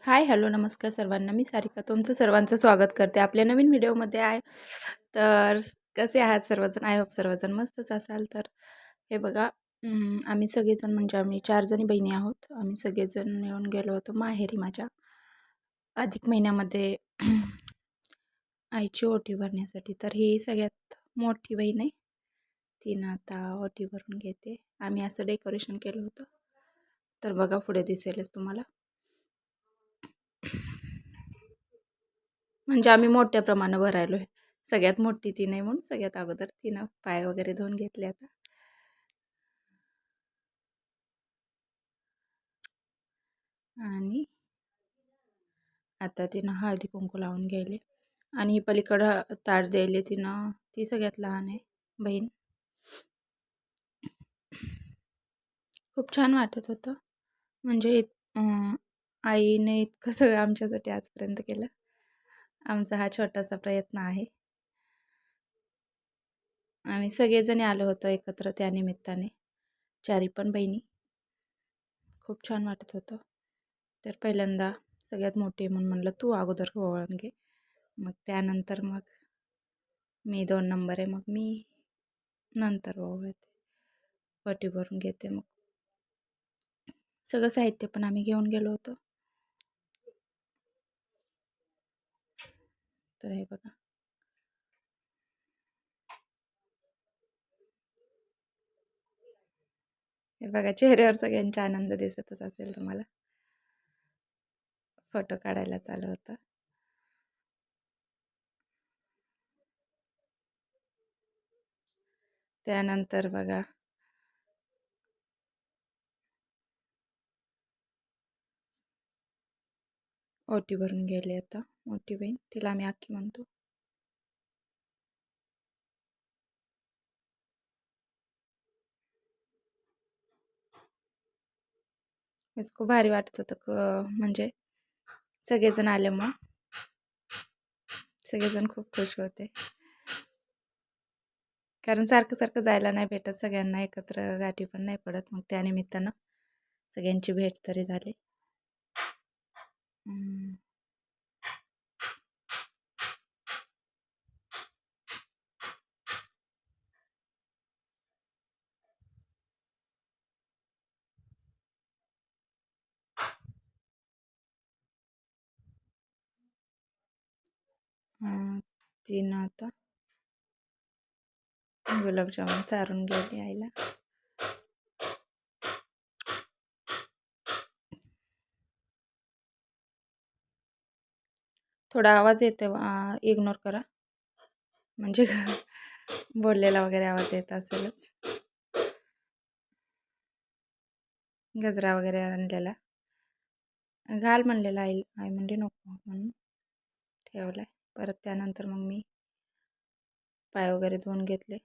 हाय, hello, नमस्कार सर्वांना. मी सारिका तुमचं सर्वांचं स्वागत करते आपल्या नवीन व्हिडिओमध्ये आहे. तर कसे आहात सर्वजण? आय होप सर्वजण मस्तच असाल. तर हे बघा, आम्ही सगळेजण म्हणजे आम्ही 4 जणी बहिणी आहोत. आम्ही सगळेजण मिळून गेलो होतो माहेरी माझ्या अधिक महिन्यामध्ये आईची ओटी भरण्यासाठी. तर ही सगळ्यात मोठी बहीण आहे. तिनं आता ओटी भरून घेते. आम्ही असं डेकोरेशन केलं होतं. तर बघा, पुढे दिसेलच तुम्हाला. म्हणजे आम्ही मोठ्या प्रमाणात भरायलो आहे. सगळ्यात मोठी ती नाही म्हणून सगळ्यात अगोदर तिनं पाय वगैरे धुवून घेतले आता. आणि आता तिनं हळदी कुंकू लावून गेले. आणि ही पलीकडं ताट द्यायले तिनं, ती सगळ्यात लहान आहे बहीण. खूप छान वाटत होतं. म्हणजे आईने इतकं सगळं आमच्यासाठी आजपर्यंत केलं. आमचा हा छोटासा प्रयत्न आहे. आम्ही सगळेजणी आलो होतो एकत्र त्या निमित्ताने, 4 पण बहिणी. खूप छान वाटत होतं. तर पहिल्यांदा सगळ्यात मोठी म्हणून म्हणलं तू अगोदर ओवाळून घे. मग त्यानंतर मग मी 2 नंबर आहे, मग मी नंतर ओवाळते, ओटी भरून घेते. मग सगळं साहित्य पण आम्ही घेऊन गेलो होतो. तर हे बघा, हे बघा, चेहऱ्यावर सगळ्यांचा आनंद दिसतच असेल तुम्हाला. फोटो काढायला चालू होतं. त्यानंतर बघा, ओटी भरून गेली आता मोठी बहीण, तिला आम्ही आखी म्हणतो. खूप भारी वाटत होतं. म्हणजे सगळेजण आल्यामुळं सगळेजण खूप खुश होते. कारण सारखं सारखं जायला नाही भेटत, सगळ्यांना एकत्र गाठी पण नाही पडत. मग त्यानिमित्तानं सगळ्यांची भेट तरी झाली. तिनं आता गुलाबजामुन चारून गेली आईला. थोडा आवाज येतो, इग्नोर करा. म्हणजे बोललेला वगैरे आवाज येत असेलच. गजरा वगैरे आणलेला, घाल म्हणलेला आई म्हणजे नको म्हणून ठेवलाय. परत त्यानंतर मग मी पाय वगैरे धुवून घेतले.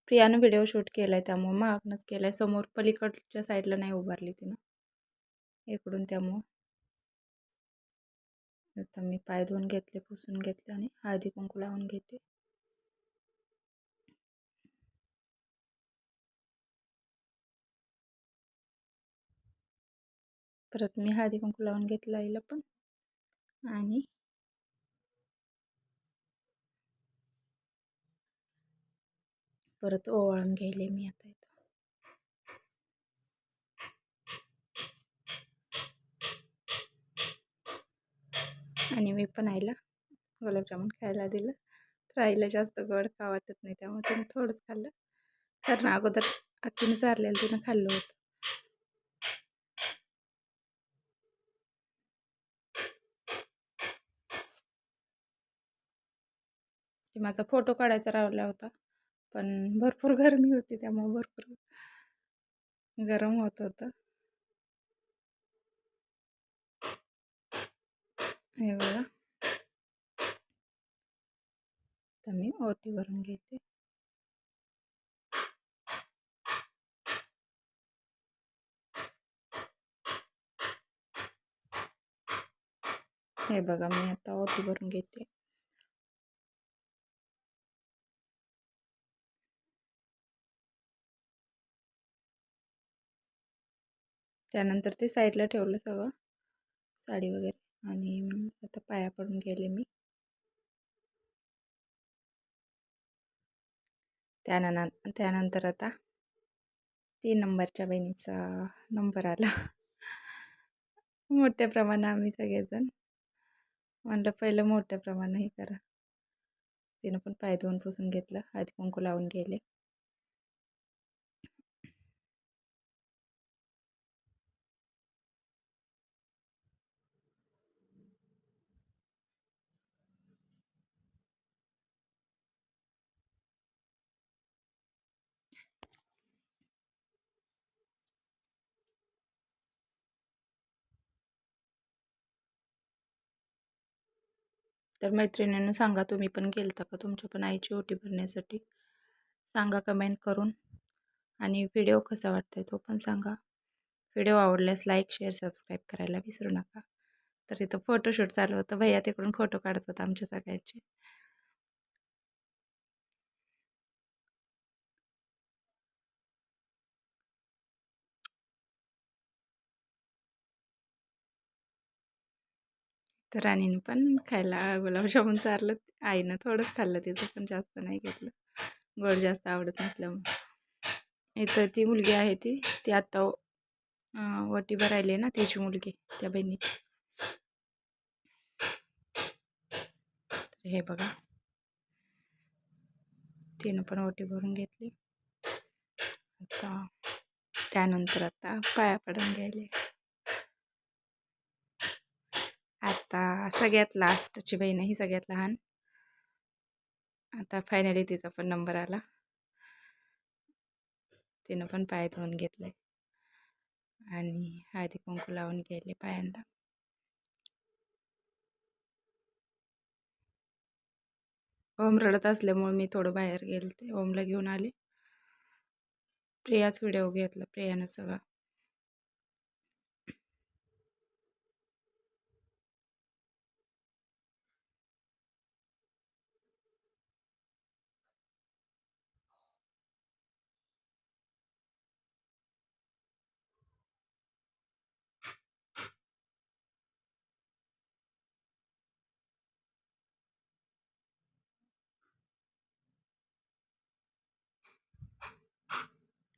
प्रियानं व्हिडिओ शूट केला आहे, त्यामुळं मागनंच केला आहे. समोर पलीकडच्या साईडला नाही उभारली तिनं, इकडून. त्यामुळं आता मी पाय धुवून घेतले, पुसून घेतले आणि हळदी कुंकू लावून घेते. परत मी हळदी कुंकू लावून घेतलं आईला पण. आणि परत ओवाळून घ्यायले मी आता इथं. आणि मी पण आईला गुलाबजामुन खायला दिलं. तर आईला जास्त गोड का वाटत नाही, त्यामुळे तिने थोडंच खाल्लं. कारण अगोदर अक्कीने चारलेलं तिनं खाल्लं होतं. की माझा फोटो काढायचा राहिला होता, पण भरपूर गरमी होती, त्यामुळे भरपूर गरम होत होतं. हे बघा, तर मी ओटी भरून घेते. हे बघा, मी आता ओटी भरून घेते. त्यानंतर ते साईडला ठेवलं सगळं, साडी वगैरे. आणि आता पाया पडून गेले मी. त्यानंतर आता 3 नंबरच्या बहिणीचा नंबर आला. मोठ्या प्रमाणात आम्ही सगळेजण म्हणलं पहिलं मोठ्या प्रमाणात हे करा. तिनं पण पाय धुवून पुसून घेतलं, हळदी कुंकू लावून गेले. तर मैत्रिणींनो सांगा, तुम्ही पण गेलता का तुमच्या पण आईची ओटी भरण्यासाठी? सांगा कमेंट करून. आणि व्हिडिओ कसा वाटतोय तो पण सांगा. व्हिडिओ आवडल्यास लाईक, शेअर, सबस्क्राईब करायला विसरू नका. तर इथं फोटोशूट चालू होतं, भैया तिकडून फोटो काढत होता आमच्या सगळ्यांचे. तर राणीनं पण खायला गुलाबजामुन चारलं. आईनं थोडंच खाल्लं, तिचं पण जास्त नाही घेतलं, गोड जास्त आवडत नसल्यामुळे. इथं ती मुलगी आहे ती आत्ता वटी भरायली ना, तिची मुलगी, त्या बहिणीची. हे बघा, तिनं पण ओटी भरून घेतली. आता त्यानंतर आता पाया पडून गेले. आता सगळ्यात लास्टची बहीण ही सगळ्यात लहान. आता फायनली तिचा पण नंबर आला. तिनं पण पाय धुवून घेतले आणि हळदी कुंकू लावून गेले पायांना. ओम रडत असल्यामुळे मी थोडं बाहेर गेले, ओमला घेऊन आले. प्रियाच व्हिडिओ घेतला, प्रियानं सगळा.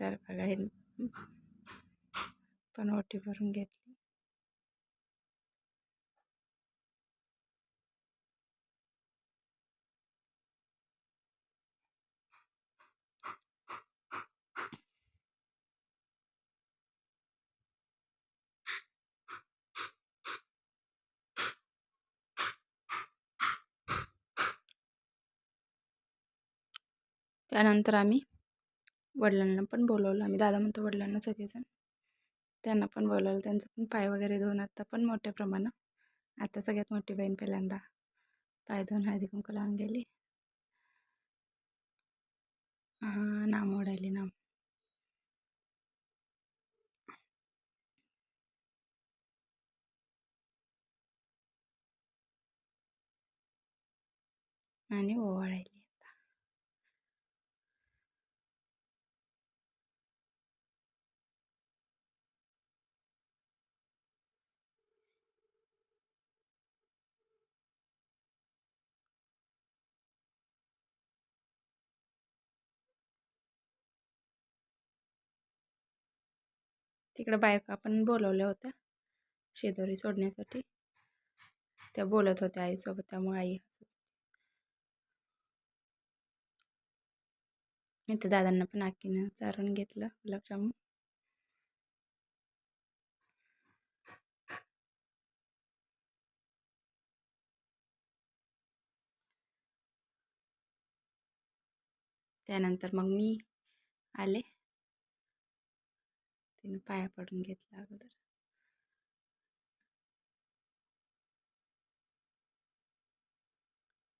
तर बघा, हे पण ओटी भरून घेतली. त्यानंतर आम्ही वडिलांना पण बोलवलं. आम्ही दादा म्हणतो वडिलांना, सगळेजण त्यांना पण बोलवलं. त्यांचं पण पाय वगैरे धुवून आता पण मोठ्या प्रमाणात. आता सगळ्यात मोठी बहीण पहिल्यांदा पाय धुवून हळदी कुंकू लावून गेली. नाम ओढायली, नाम. आणि ओवाळायली. तिकडे बायका पण बोलवल्या होत्या शेजारी सोडण्यासाठी. त्या बोलत होत्या आईसोबत, त्यामुळे आई हसत. इथं दादांना पण आकीनं चारून घेतलं गुलाबजामुन. त्यानंतर मग मी आले. तिनं पाया पडून घेतला अगोदर.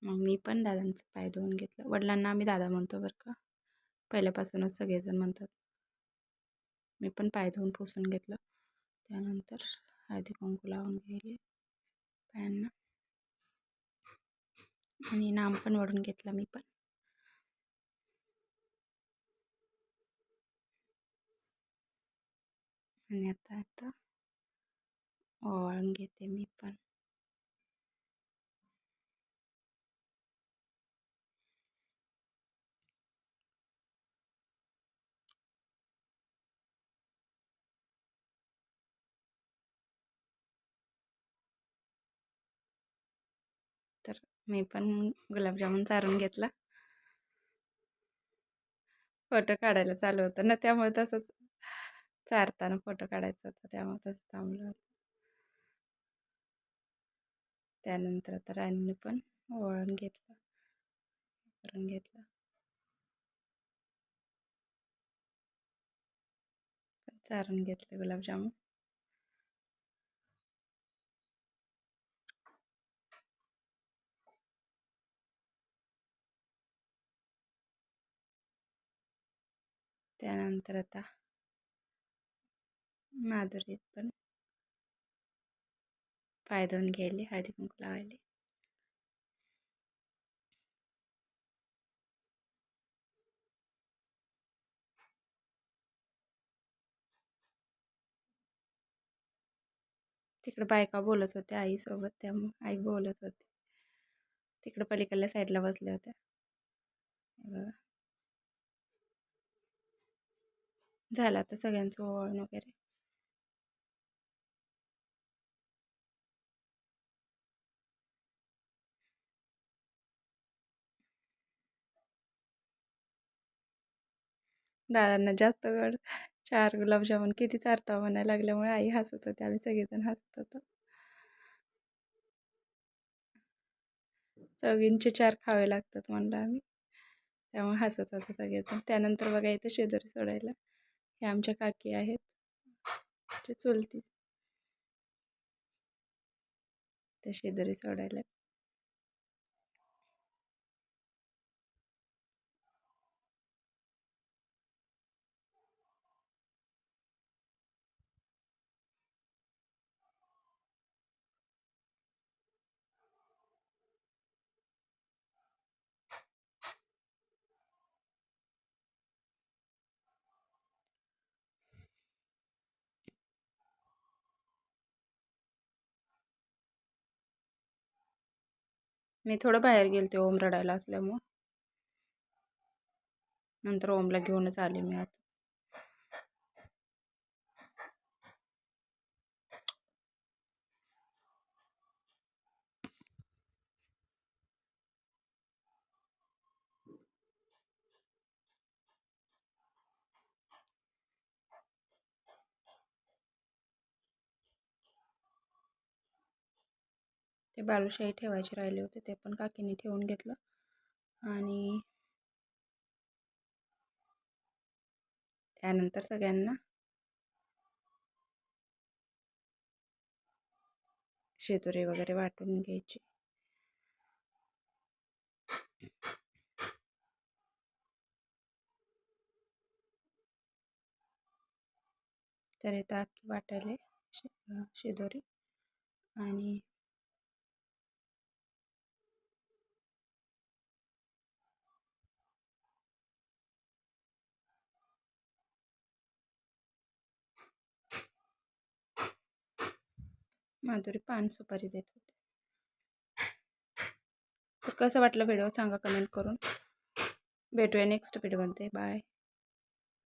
मग मी पण दादांचं पाय धुवून घेतलं. वडिलांना आम्ही दादा म्हणतो बरं का, पहिल्यापासूनच सगळेजण म्हणतात. मी पण पाय धुवून पुसून घेतलं. त्यानंतर हळदी कुंकू लावून गेले पायांना आणि नाम पण ओढून घेतला मी पण. आणि आता ओवाळून घेते मी पण. तर मी पण गुलाबजामुन चारून घेतला. फोटो काढायला चालू होतं ना, त्यामुळे तसंच चारताना फोटो काढायचा होता, त्यामुळे तसं थांबलं होतं. त्यानंतर आता राणीने पण ओवाळून घेतलं, करून घेतलं. चारून घेतलं गुलाबजामुन. त्यानंतर आता माधुरीत पण पाय धुवून घ्यायले, हळदी कुंकू लावायले. तिकडे बायका बोलत होत्या आईसोबत, त्यामुळे आई बोलत होती. तिकडे पलीकडल्या साईडला बसल्या होत्या. बघा झालं आता सगळ्यांचं ओवाळून वगैरे. दादांना जास्त वेळ 4 गुलाबजामुन किती चारता म्हणायला लागल्यामुळे आई हसत होती, आम्ही सगळेजण हसत होतो. चवींचे 4 खावे लागतात म्हणलं आम्ही, त्यामुळे हसत होतो सगळेजण. त्यानंतर बघा इथं शेजारी सोडायला हे आमच्या काकी आहेत, ते चुलती, ते शेजारी सोडायला. मी थोडं बाहेर गेलते ओम रडायला असल्यामुळं, नंतर ओमला घेऊनच आले मी आता. ते बालुशाही ठेवायचे राहिले होते, ते पण काकीने ठेवून घेतलं. आणि त्यानंतर सगळ्यांना शेदुरे वगैरे वाटून घ्यायचे. तर इथं अख्खी वाटायले शेदोरी. आणि माधुरी पान सुपारी देत होते. तर कसं वाटलं व्हिडिओ सांगा कमेंट करून. भेटूया नेक्स्ट व्हिडिओमध्ये. बाय.